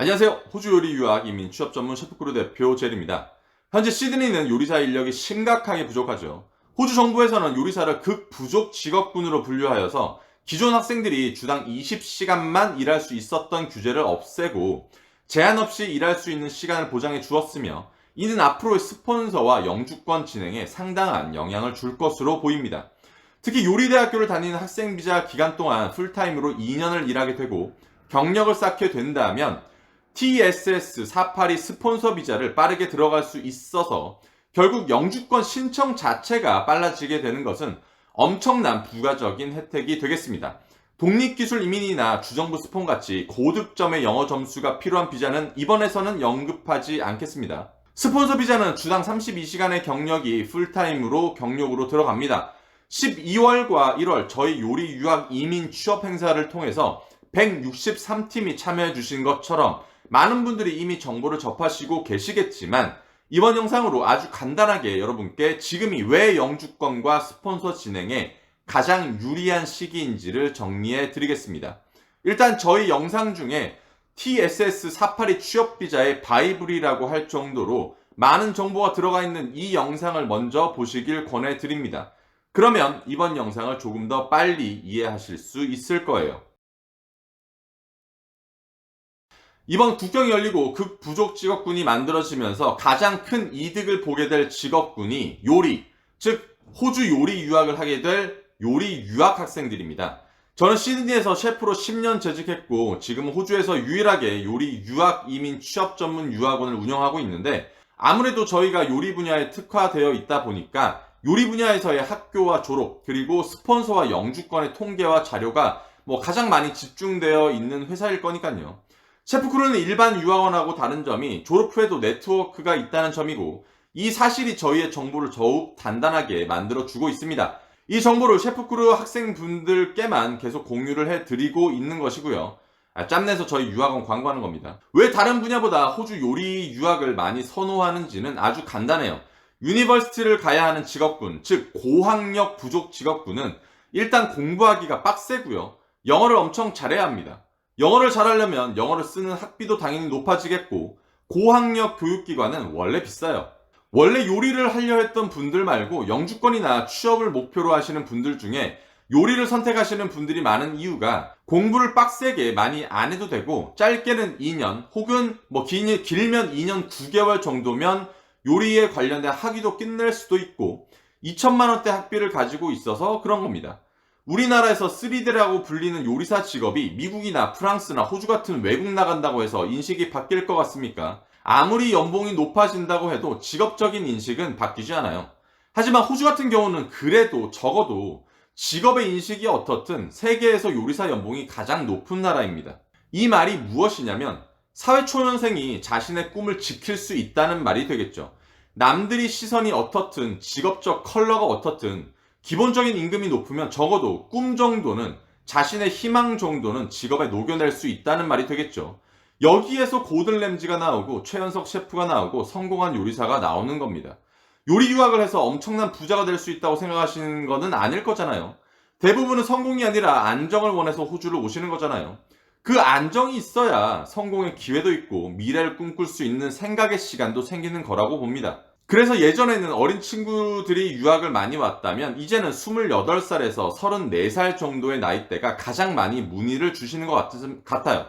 안녕하세요. 호주 요리 유학 이민 취업 전문 셰프크루 대표 젤입니다. 현재 시드니는 요리사 인력이 심각하게 부족하죠. 호주 정부에서는 요리사를 극부족 직업군으로 분류하여서 기존 학생들이 주당 20시간만 일할 수 있었던 규제를 없애고 제한 없이 일할 수 있는 시간을 보장해 주었으며 이는 앞으로의 스폰서와 영주권 진행에 상당한 영향을 줄 것으로 보입니다. 특히 요리대학교를 다니는 학생 비자 기간 동안 풀타임으로 2년을 일하게 되고 경력을 쌓게 된다면 TSS482 스폰서 비자를 빠르게 들어갈 수 있어서 결국 영주권 신청 자체가 빨라지게 되는 것은 엄청난 부가적인 혜택이 되겠습니다. 독립기술 이민이나 주정부 스폰같이 고득점의 영어 점수가 필요한 비자는 이번에서는 언급하지 않겠습니다. 스폰서 비자는 주당 32시간의 경력이 풀타임으로 경력으로 들어갑니다. 12월과 1월 저희 요리 유학 이민 취업 행사를 통해서 163팀이 참여해 주신 것처럼 많은 분들이 이미 정보를 접하시고 계시겠지만 이번 영상으로 아주 간단하게 여러분께 지금이 왜 영주권과 스폰서 진행에 가장 유리한 시기인지를 정리해 드리겠습니다. 일단 저희 영상 중에 TSS482 취업비자의 바이블이라고 할 정도로 많은 정보가 들어가 있는 이 영상을 먼저 보시길 권해 드립니다. 그러면 이번 영상을 조금 더 빨리 이해하실 수 있을 거예요. 이번 국경이 열리고 극부족 직업군이 만들어지면서 가장 큰 이득을 보게 될 직업군이 요리, 즉 호주 요리 유학을 하게 될 요리 유학 학생들입니다. 저는 시드니에서 셰프로 10년 재직했고 지금 호주에서 유일하게 요리 유학 이민 취업 전문 유학원을 운영하고 있는데 아무래도 저희가 요리 분야에 특화되어 있다 보니까 요리 분야에서의 학교와 졸업 그리고 스폰서와 영주권의 통계와 자료가 가장 많이 집중되어 있는 회사일 거니까요. 셰프크루는 일반 유학원하고 다른 점이 졸업 후에도 네트워크가 있다는 점이고 이 사실이 저희의 정보를 더욱 단단하게 만들어주고 있습니다. 이 정보를 셰프크루 학생분들께만 계속 공유를 해드리고 있는 것이고요. 짬내서 저희 유학원 광고하는 겁니다. 왜 다른 분야보다 호주 요리 유학을 많이 선호하는지는 아주 간단해요. 유니버시티를 가야 하는 직업군, 즉 고학력 부족 직업군은 일단 공부하기가 빡세고요. 영어를 엄청 잘해야 합니다. 영어를 잘하려면 영어를 쓰는 학비도 당연히 높아지겠고 고학력 교육기관은 원래 비싸요. 원래 요리를 하려 했던 분들 말고 영주권이나 취업을 목표로 하시는 분들 중에 요리를 선택하시는 분들이 많은 이유가 공부를 빡세게 많이 안 해도 되고 짧게는 2년 혹은 길면 2년 9개월 정도면 요리에 관련된 학위도 끝낼 수도 있고 2천만 원대 학비를 가지고 있어서 그런 겁니다. 우리나라에서 3D라고 불리는 요리사 직업이 미국이나 프랑스나 호주 같은 외국 나간다고 해서 인식이 바뀔 것 같습니까? 아무리 연봉이 높아진다고 해도 직업적인 인식은 바뀌지 않아요. 하지만 호주 같은 경우는 그래도 적어도 직업의 인식이 어떻든 세계에서 요리사 연봉이 가장 높은 나라입니다. 이 말이 무엇이냐면 사회초년생이 자신의 꿈을 지킬 수 있다는 말이 되겠죠. 남들이 시선이 어떻든 직업적 컬러가 어떻든 기본적인 임금이 높으면 적어도 꿈 정도는 자신의 희망 정도는 직업에 녹여낼 수 있다는 말이 되겠죠. 여기에서 고든 램지가 나오고 최연석 셰프가 나오고 성공한 요리사가 나오는 겁니다. 요리 유학을 해서 엄청난 부자가 될 수 있다고 생각하시는 거는 아닐 거잖아요. 대부분은 성공이 아니라 안정을 원해서 호주를 오시는 거잖아요. 그 안정이 있어야 성공의 기회도 있고 미래를 꿈꿀 수 있는 생각의 시간도 생기는 거라고 봅니다. 그래서 예전에는 어린 친구들이 유학을 많이 왔다면 이제는 28살에서 34살 정도의 나이대가 가장 많이 문의를 주시는 것 같아요.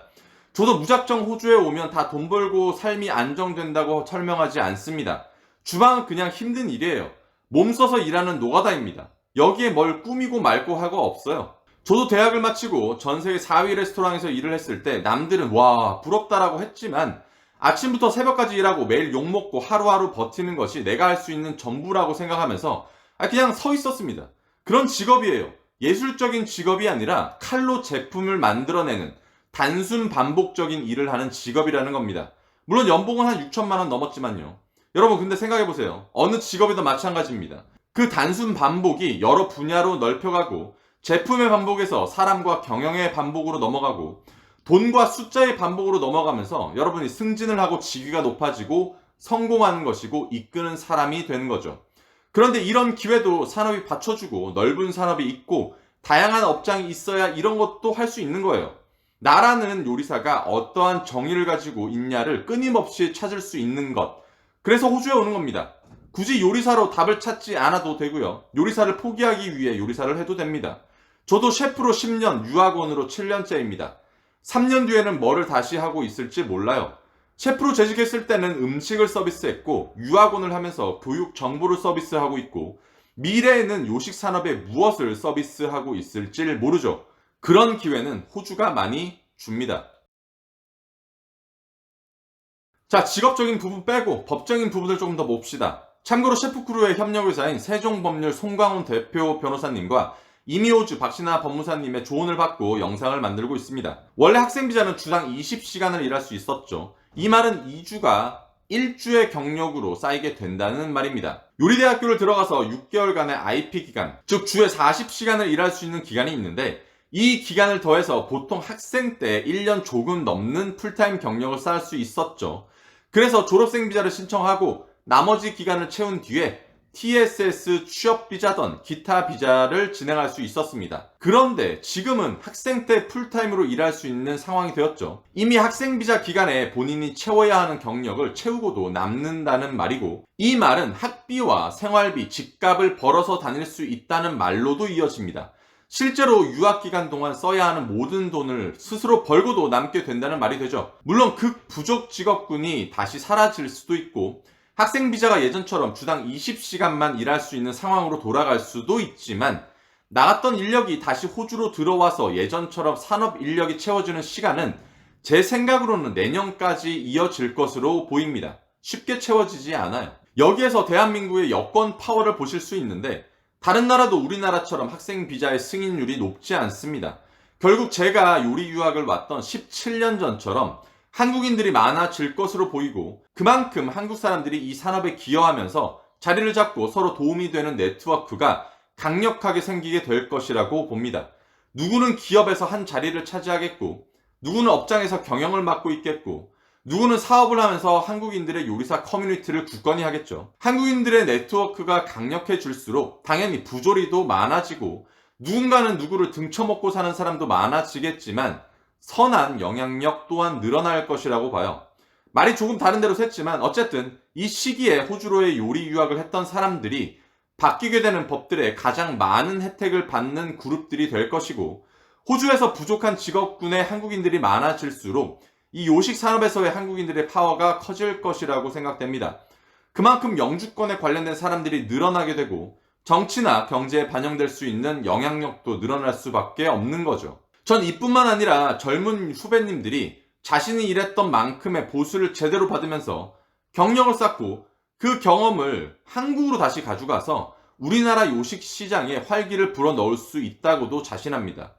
저도 무작정 호주에 오면 다 돈 벌고 삶이 안정된다고 설명하지 않습니다. 주방은 그냥 힘든 일이에요. 몸 써서 일하는 노가다입니다. 여기에 뭘 꾸미고 말고 하고 없어요. 저도 대학을 마치고 전세계 4위 레스토랑에서 일을 했을 때 남들은 와 부럽다라고 했지만 아침부터 새벽까지 일하고 매일 욕먹고 하루하루 버티는 것이 내가 할 수 있는 전부라고 생각하면서 그냥 서 있었습니다. 그런 직업이에요. 예술적인 직업이 아니라 칼로 제품을 만들어내는 단순 반복적인 일을 하는 직업이라는 겁니다. 물론 연봉은 한 6천만 원 넘었지만요. 여러분 근데 생각해보세요. 어느 직업에도 마찬가지입니다. 그 단순 반복이 여러 분야로 넓혀가고 제품의 반복에서 사람과 경영의 반복으로 넘어가고 돈과 숫자의 반복으로 넘어가면서 여러분이 승진을 하고 직위가 높아지고 성공하는 것이고 이끄는 사람이 되는 거죠. 그런데 이런 기회도 산업이 받쳐주고 넓은 산업이 있고 다양한 업장이 있어야 이런 것도 할 수 있는 거예요. 나라는 요리사가 어떠한 정의를 가지고 있냐를 끊임없이 찾을 수 있는 것. 그래서 호주에 오는 겁니다. 굳이 요리사로 답을 찾지 않아도 되고요. 요리사를 포기하기 위해 요리사를 해도 됩니다. 저도 셰프로 10년, 유학원으로 7년째입니다. 3년 뒤에는 뭐를 다시 하고 있을지 몰라요. 셰프로 재직했을 때는 음식을 서비스했고, 유학원을 하면서 교육 정보를 서비스하고 있고, 미래에는 요식 산업에 무엇을 서비스하고 있을지 모르죠. 그런 기회는 호주가 많이 줍니다. 자, 직업적인 부분 빼고 법적인 부분을 조금 더 봅시다. 참고로 셰프크루의 협력의사인 세종법률 송광훈 대표 변호사님과 이미호주 박신하 법무사님의 조언을 받고 영상을 만들고 있습니다. 원래 학생비자는 주당 20시간을 일할 수 있었죠. 이 말은 2주가 1주의 경력으로 쌓이게 된다는 말입니다. 요리대학교를 들어가서 6개월간의 IP 기간, 즉 주에 40시간을 일할 수 있는 기간이 있는데, 이 기간을 더해서 보통 학생 때 1년 조금 넘는 풀타임 경력을 쌓을 수 있었죠. 그래서 졸업생 비자를 신청하고 나머지 기간을 채운 뒤에 TSS 취업 비자던 기타 비자를 진행할 수 있었습니다. 그런데 지금은 학생 때 풀타임으로 일할 수 있는 상황이 되었죠. 이미 학생 비자 기간에 본인이 채워야 하는 경력을 채우고도 남는다는 말이고, 이 말은 학비와 생활비, 집값을 벌어서 다닐 수 있다는 말로도 이어집니다. 실제로 유학 기간 동안 써야 하는 모든 돈을 스스로 벌고도 남게 된다는 말이 되죠. 물론 극부족 직업군이 다시 사라질 수도 있고, 학생 비자가 예전처럼 주당 20시간만 일할 수 있는 상황으로 돌아갈 수도 있지만, 나갔던 인력이 다시 호주로 들어와서 예전처럼 산업 인력이 채워주는 시간은 제 생각으로는 내년까지 이어질 것으로 보입니다. 쉽게 채워지지 않아요. 여기에서 대한민국의 여권 파워를 보실 수 있는데, 다른 나라도 우리나라처럼 학생 비자의 승인율이 높지 않습니다. 결국 제가 요리 유학을 왔던 17년 전처럼 한국인들이 많아질 것으로 보이고, 그만큼 한국 사람들이 이 산업에 기여하면서 자리를 잡고 서로 도움이 되는 네트워크가 강력하게 생기게 될 것이라고 봅니다. 누구는 기업에서 한 자리를 차지하겠고, 누구는 업장에서 경영을 맡고 있겠고, 누구는 사업을 하면서 한국인들의 요리사 커뮤니티를 굳건히 하겠죠. 한국인들의 네트워크가 강력해질수록 당연히 부조리도 많아지고, 누군가는 누구를 등쳐먹고 사는 사람도 많아지겠지만, 선한 영향력 또한 늘어날 것이라고 봐요. 말이 조금 다른 데로 샜지만 어쨌든 이 시기에 호주로의 요리 유학을 했던 사람들이 바뀌게 되는 법들에 가장 많은 혜택을 받는 그룹들이 될 것이고, 호주에서 부족한 직업군의 한국인들이 많아질수록 이 요식 산업에서의 한국인들의 파워가 커질 것이라고 생각됩니다. 그만큼 영주권에 관련된 사람들이 늘어나게 되고, 정치나 경제에 반영될 수 있는 영향력도 늘어날 수밖에 없는 거죠. 전 이뿐만 아니라 젊은 후배님들이 자신이 일했던 만큼의 보수를 제대로 받으면서 경력을 쌓고, 그 경험을 한국으로 다시 가져가서 우리나라 요식 시장에 활기를 불어넣을 수 있다고도 자신합니다.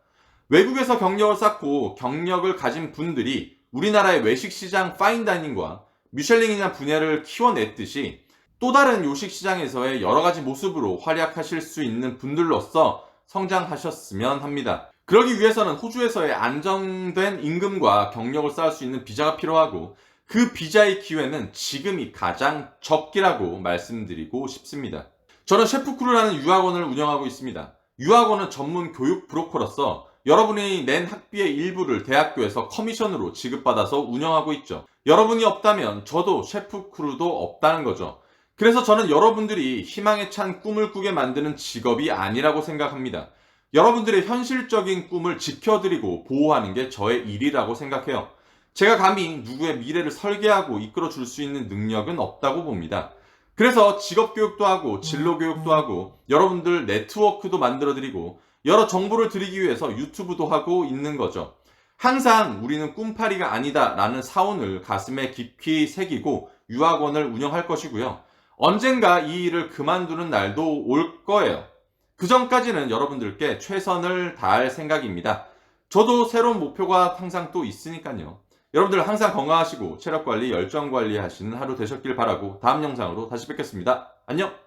외국에서 경력을 쌓고 경력을 가진 분들이 우리나라의 외식 시장 파인다이닝과 미슐랭이나 분야를 키워냈듯이 또 다른 요식 시장에서의 여러 가지 모습으로 활약하실 수 있는 분들로서 성장하셨으면 합니다. 그러기 위해서는 호주에서의 안정된 임금과 경력을 쌓을 수 있는 비자가 필요하고, 그 비자의 기회는 지금이 가장 적기라고 말씀드리고 싶습니다. 저는 셰프크루라는 유학원을 운영하고 있습니다. 유학원은 전문 교육 브로커로서 여러분이 낸 학비의 일부를 대학교에서 커미션으로 지급받아서 운영하고 있죠. 여러분이 없다면 저도 셰프크루도 없다는 거죠. 그래서 저는 여러분들이 희망에 찬 꿈을 꾸게 만드는 직업이 아니라고 생각합니다. 여러분들의 현실적인 꿈을 지켜드리고 보호하는 게 저의 일이라고 생각해요. 제가 감히 누구의 미래를 설계하고 이끌어 줄 수 있는 능력은 없다고 봅니다. 그래서 직업교육도 하고 진로교육도 하고 여러분들 네트워크도 만들어드리고 여러 정보를 드리기 위해서 유튜브도 하고 있는 거죠. 항상 우리는 꿈파리가 아니다 라는 사원을 가슴에 깊이 새기고 유학원을 운영할 것이고요. 언젠가 이 일을 그만두는 날도 올 거예요. 그 전까지는 여러분들께 최선을 다할 생각입니다. 저도 새로운 목표가 항상 또 있으니까요. 여러분들 항상 건강하시고 체력관리, 열정관리 하시는 하루 되셨길 바라고 다음 영상으로 다시 뵙겠습니다. 안녕!